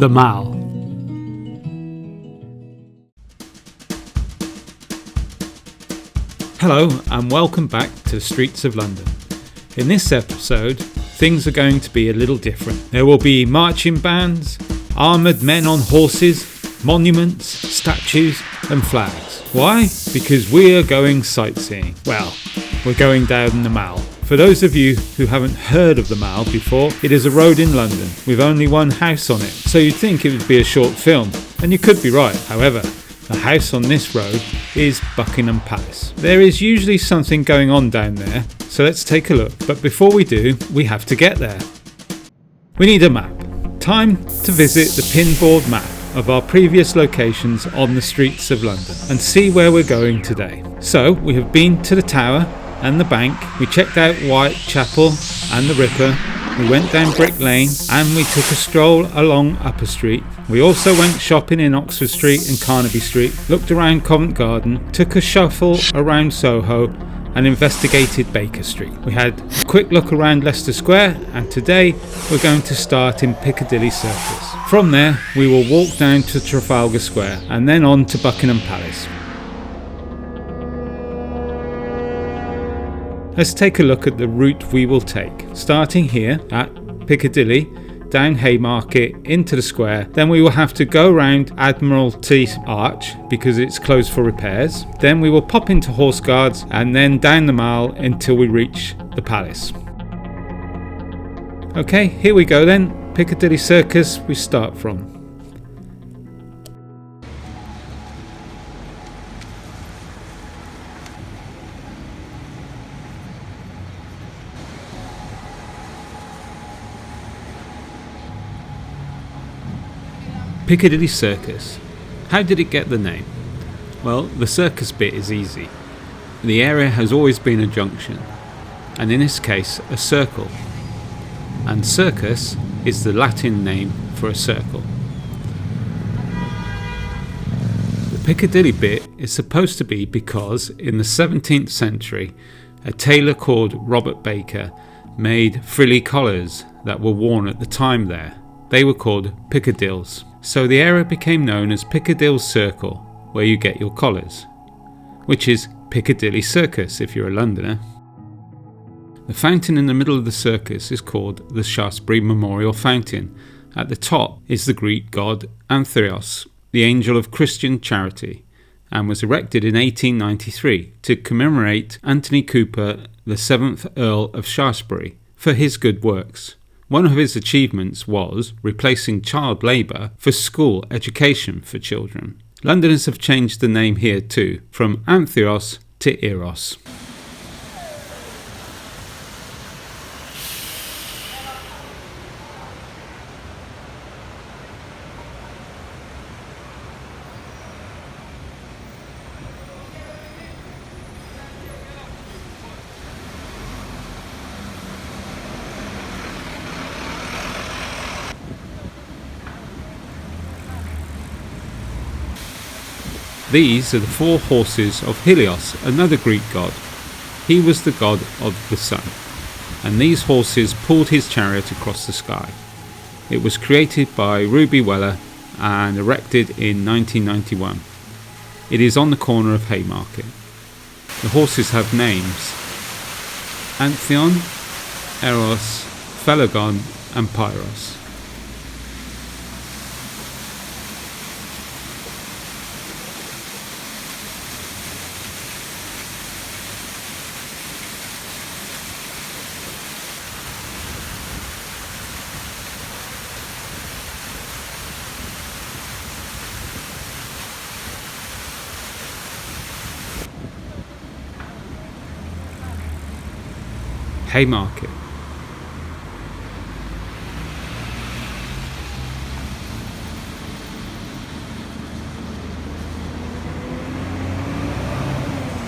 The Mall. Hello and welcome back to the streets of London. In this episode, things are going to be a little different. There will be marching bands, armoured men on horses, monuments, statues and flags. Why? Because we are going sightseeing. Well, we're going down the Mall. For those of you who haven't heard of the Mall before, it is a road in London with only one house on it, so you'd think it would be a short film, and you could be right. However, the house on this road is Buckingham Palace. There is usually something going on down there, so let's take a look. But before we do, we have to get there. We need a map. Time to visit the pinboard map of our previous locations on the streets of London and see where we're going today. So we have been to the Tower and the Bank, we checked out Whitechapel and the Ripper, we went down Brick Lane and we took a stroll along Upper Street. We also went shopping in Oxford Street and Carnaby Street, looked around Covent Garden, took a shuffle around Soho and investigated Baker Street. We had a quick look around Leicester Square and today we're going to start in Piccadilly Circus. From there we will walk down to Trafalgar Square and then on to Buckingham Palace. Let's take a look at the route we will take. Starting here at Piccadilly, down Haymarket into the square, then we will have to go round Admiralty Arch because it's closed for repairs. Then we will pop into Horse Guards and then down the Mall until we reach the Palace. Okay, here we go then. Piccadilly Circus we start from. Piccadilly Circus. How did it get the name? Well, the circus bit is easy. The area has always been a junction, and in this case a circle, and circus is the Latin name for a circle. The Piccadilly bit is supposed to be because in the 17th century a tailor called Robert Baker made frilly collars that were worn at the time there. They were called piccadilles. So the area became known as Piccadilly Circle, where you get your collars, which is Piccadilly Circus if you're a Londoner. The fountain in the middle of the circus is called the Shaftesbury Memorial Fountain. At the top is the Greek god Anthros, the angel of Christian charity, and was erected in 1893 to commemorate Anthony Cooper, the 7th Earl of Shaftesbury, for his good works. One of his achievements was replacing child labour for school education for children. Londoners have changed the name here too, from Anthros to Eros. These are the 4 horses of Helios, another Greek god. He was the god of the sun, and these horses pulled his chariot across the sky. It was created by Ruby Weller and erected in 1991. It is on the corner of Haymarket. The horses have names: Antheon, Eros, Phlegon and Pyros. Haymarket.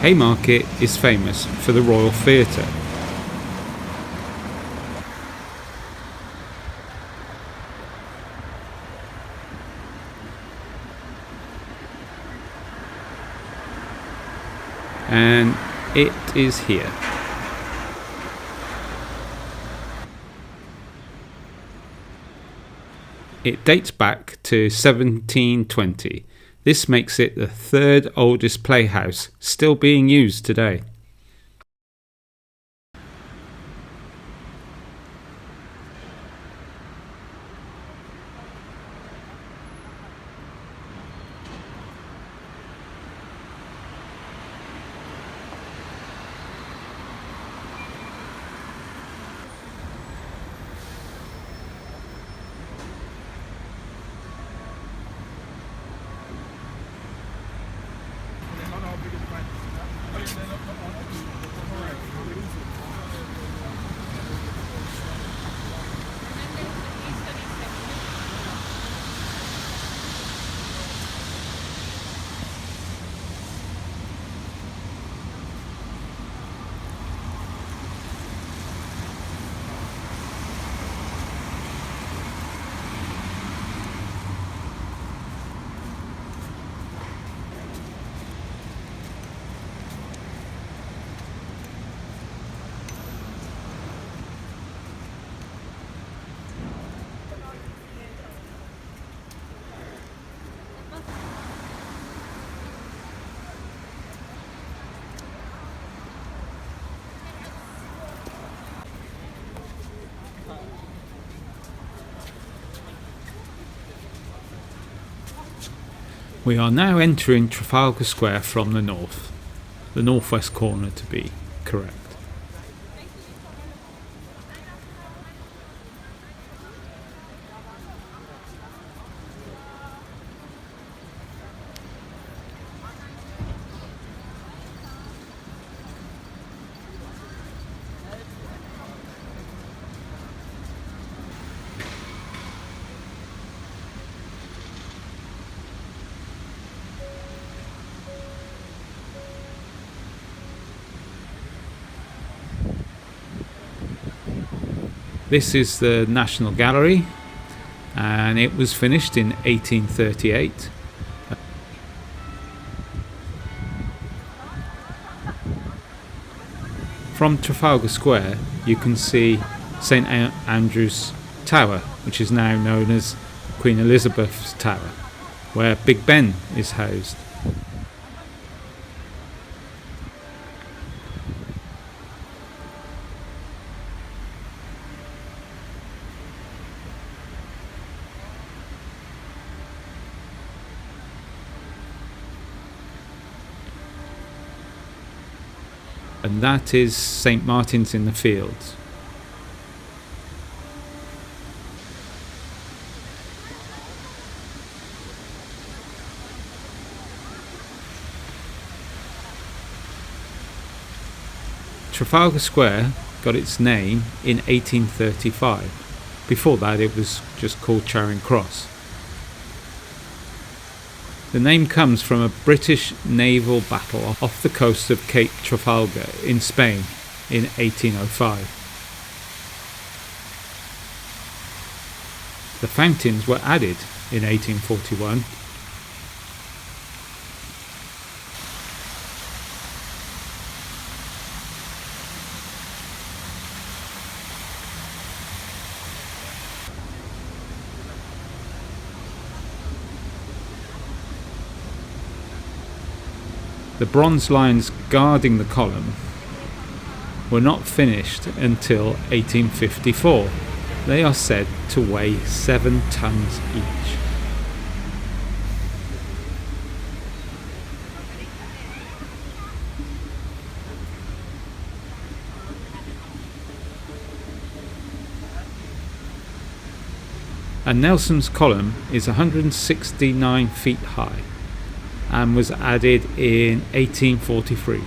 Haymarket is famous for the Royal Theatre. And it is here. It dates back to 1720. This makes it the third oldest playhouse still being used today. We are now entering Trafalgar Square from the north, the northwest corner to be correct. This is the National Gallery, and it was finished in 1838. From Trafalgar Square you can see St Andrew's Tower, which is now known as Queen Elizabeth's Tower, where Big Ben is housed. And that is St Martin's in the Fields. Trafalgar Square got its name in 1835. Before that it was just called Charing Cross. The name comes from a British naval battle off the coast of Cape Trafalgar in Spain in 1805. The fountains were added in 1841. The bronze lions guarding the column were not finished until 1854. They are said to weigh 7 tons each. And Nelson's column is 169 feet high and was added in 1843.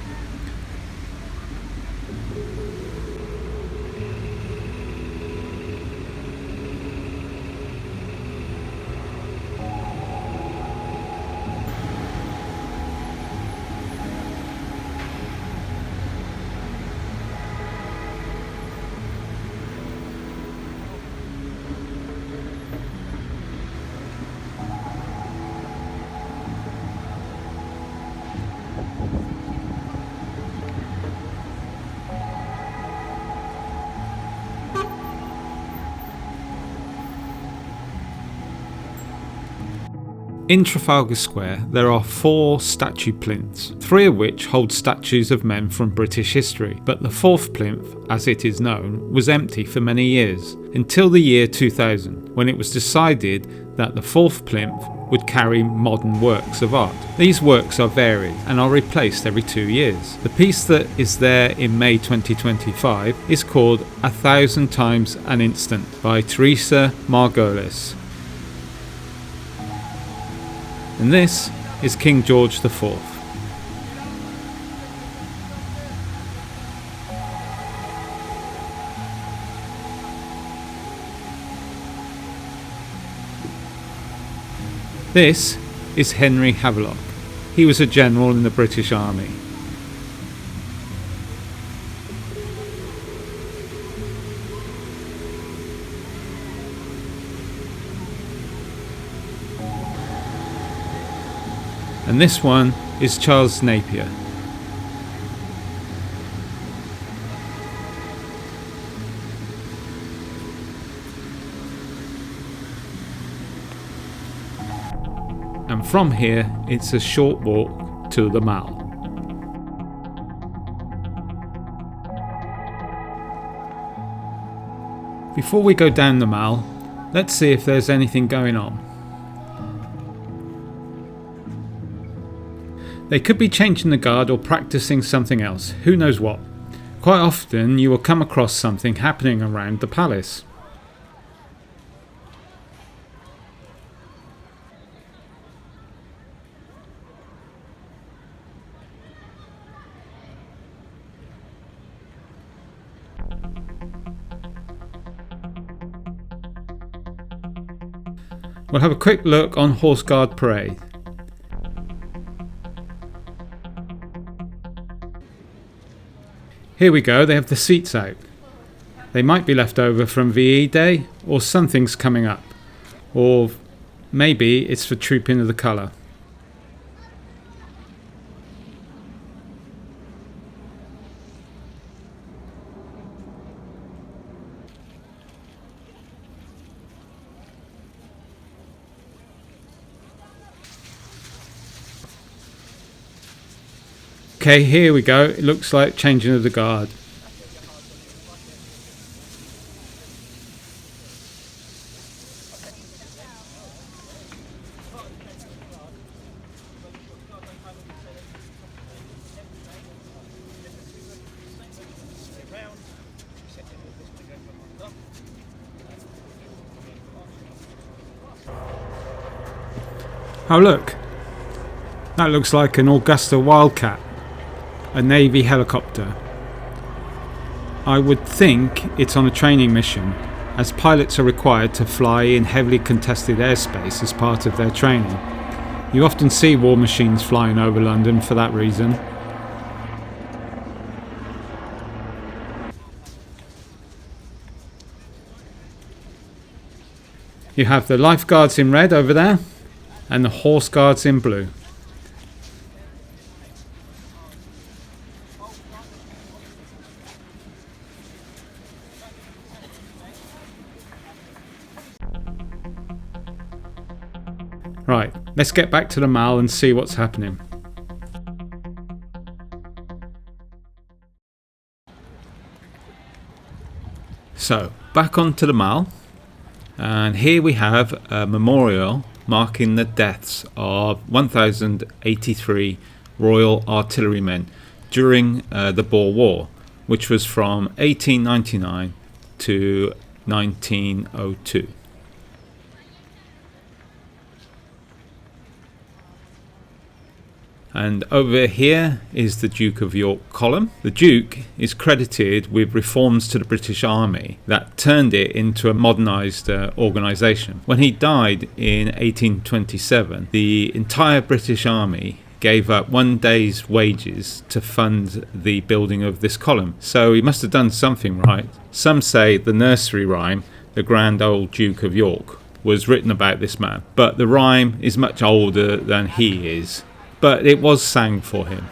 In Trafalgar Square there are 4 statue plinths, 3 of which hold statues of men from British history, but the 4th plinth, as it is known, was empty for many years, until the year 2000, when it was decided that the 4th plinth would carry modern works of art. These works are varied and are replaced every 2 years. The piece that is there in May 2025 is called 1,000 Times an Instant by Teresa Margolis. And this is King George IV. This is Henry Havelock. He was a general in the British Army. And this one is Charles Napier. And from here it's a short walk to the Mall. Before we go down the Mall, let's see if there's anything going on. They could be changing the guard or practicing something else, who knows what. Quite often you will come across something happening around the palace. We'll have a quick look on Horse Guard Parade. Here we go, they have the seats out. They might be left over from VE Day, or something's coming up. Or maybe it's for Trooping of the Colour. Okay, here we go. It looks like changing of the guard. Oh look, that looks like an Augusta Wildcat. A Navy helicopter. I would think it's on a training mission, as pilots are required to fly in heavily contested airspace as part of their training. You often see war machines flying over London for that reason. You have the lifeguards in red over there, and the horse guards in blue. Right, let's get back to the Mall and see what's happening. So, back onto the Mall, and here we have a memorial marking the deaths of 1,083 Royal Artillerymen during the Boer War, which was from 1899 to 1902. And over here is the Duke of York column. The Duke is credited with reforms to the British Army that turned it into a modernised organisation. When he died in 1827, the entire British Army gave up one day's wages to fund the building of this column. So he must have done something right. Some say the nursery rhyme, The Grand Old Duke of York, was written about this man. But the rhyme is much older than he is. But it was sang for him.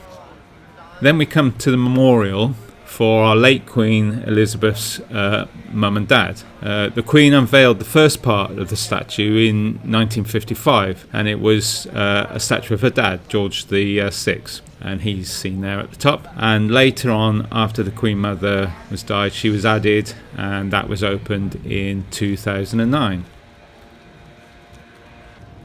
Then we come to the memorial for our late Queen Elizabeth's mum and dad. The Queen unveiled the first part of the statue in 1955, and it was a statue of her dad, George the Sixth, and he's seen there at the top. And later on, after the Queen Mother was died, she was added, and that was opened in 2009.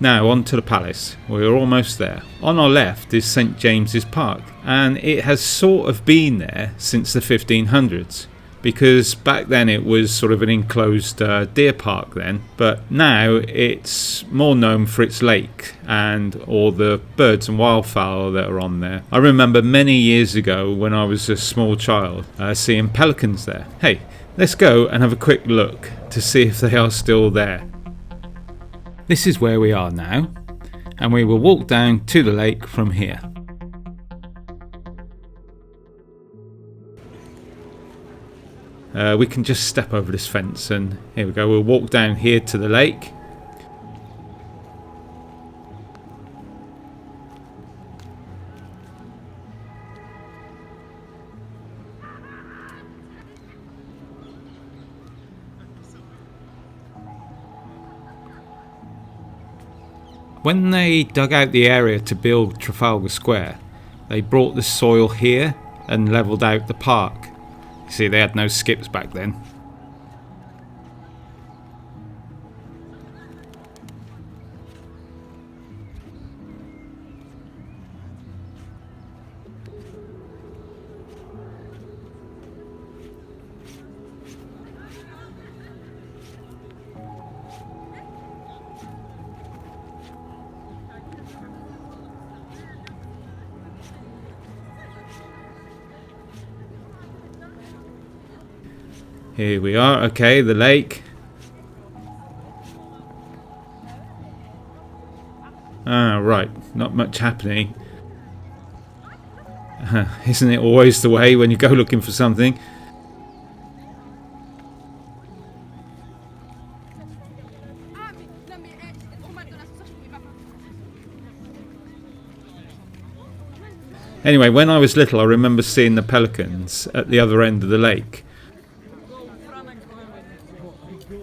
Now on to the palace. We're almost there. On our left is St James's Park, and it has sort of been there since the 1500s, because back then it was sort of an enclosed deer park then, but now it's more known for its lake and all the birds and wildfowl that are on there. I remember many years ago when I was a small child seeing pelicans there. Hey, let's go and have a quick look to see if they are still there. This is where we are now, and we will walk down to the lake from here. We can just step over this fence, and here we go. We'll walk down here to the lake. When they dug out the area to build Trafalgar Square, they brought the soil here and levelled out the park. You see, they had no skips back then. Here we are, okay, the lake. Right, not much happening. Isn't it always the way when you go looking for something? Anyway, when I was little, I remember seeing the pelicans at the other end of the lake.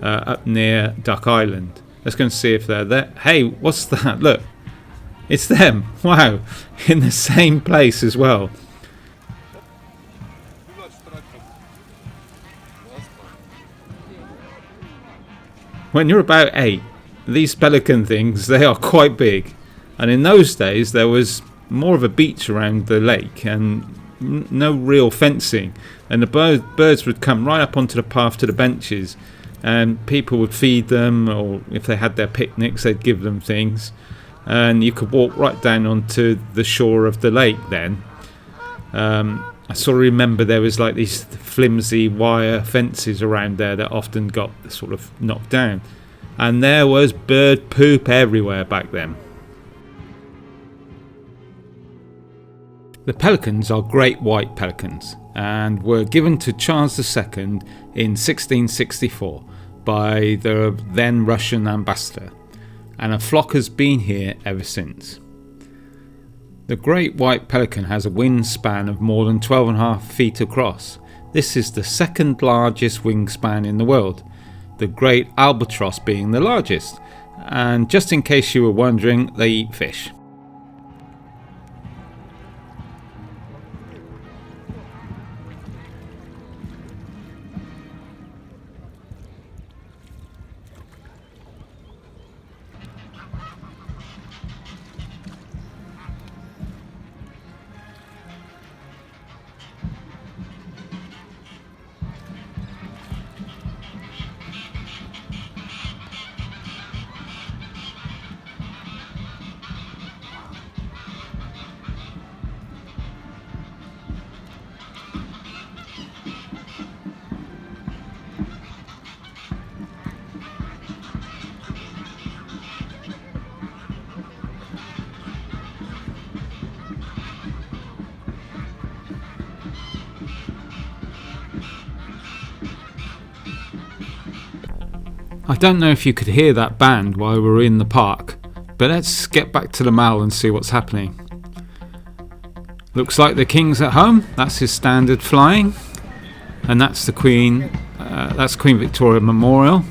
Up near Duck Island. Let's go and see if they're there. Hey, what's that? Look, it's them. Wow, in the same place as well. When you're about 8, these pelican things, they are quite big, and in those days there was more of a beach around the lake and no real fencing, and the birds would come right up onto the path to the benches, and people would feed them, or if they had their picnics they'd give them things, and you could walk right down onto the shore of the lake then. I sort of remember there was like these flimsy wire fences around there that often got sort of knocked down, and there was bird poop everywhere back then. The pelicans are great white pelicans and were given to Charles II in 1664 by the then Russian ambassador, and a flock has been here ever since. The great white pelican has a wingspan of more than 12.5 feet across. This is the second largest wingspan in the world, the great albatross being the largest, and just in case you were wondering, they eat fish. I don't know if you could hear that band while we were in the park, but let's get back to the Mall and see what's happening. Looks like the King's at home, that's his standard flying. and that's the Queen. That's Queen Victoria Memorial.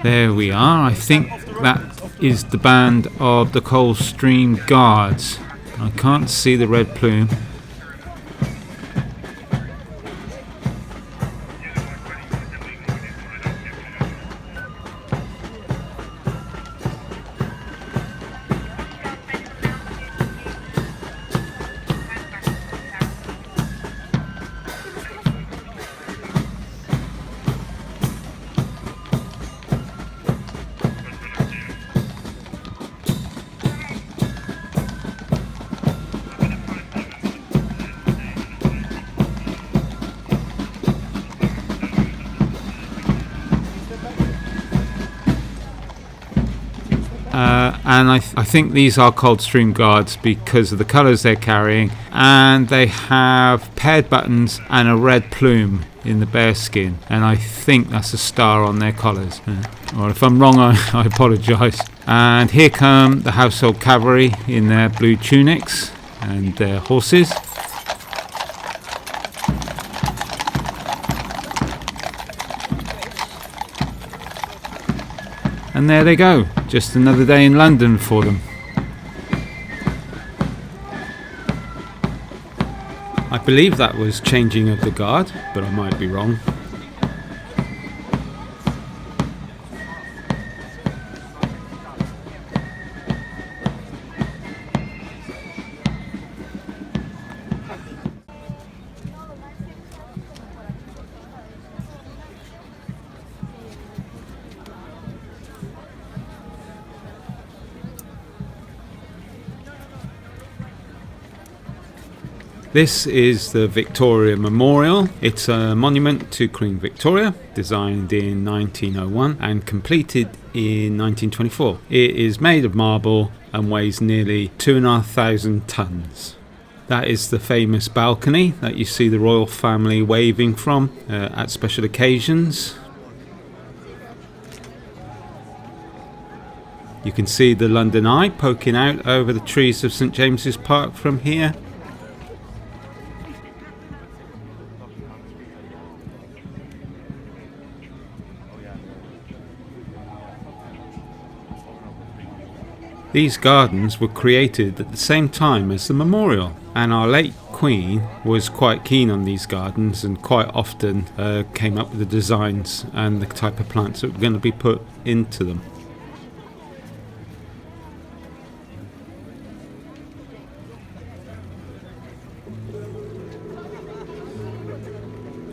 There we are. I think that is the band of the Coldstream Guards. I can't see the red plume. And I think these are Coldstream Guards because of the colours they're carrying, and they have paired buttons and a red plume in the bear skin, and I think that's a star on their collars. Or if I'm wrong, I apologise. And here come the Household Cavalry in their blue tunics and their horses. And there they go, just another day in London for them. I believe that was changing of the guard, but I might be wrong. This is the Victoria Memorial. It's a monument to Queen Victoria, designed in 1901 and completed in 1924. It is made of marble and weighs nearly 2,500 tonnes. That is the famous balcony that you see the royal family waving from at special occasions. You can see the London Eye poking out over the trees of St James's Park from here. These gardens were created at the same time as the memorial, and our late Queen was quite keen on these gardens and quite often came up with the designs and the type of plants that were going to be put into them.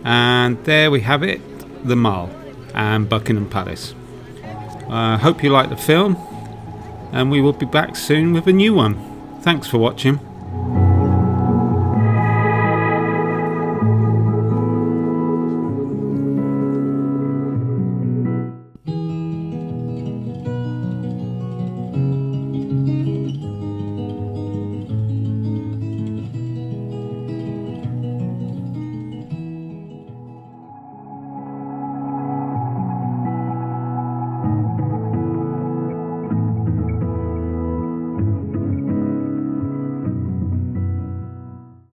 And there we have it, the Mall and Buckingham Palace. I hope you liked the film, and we will be back soon with a new one. Thanks for watching.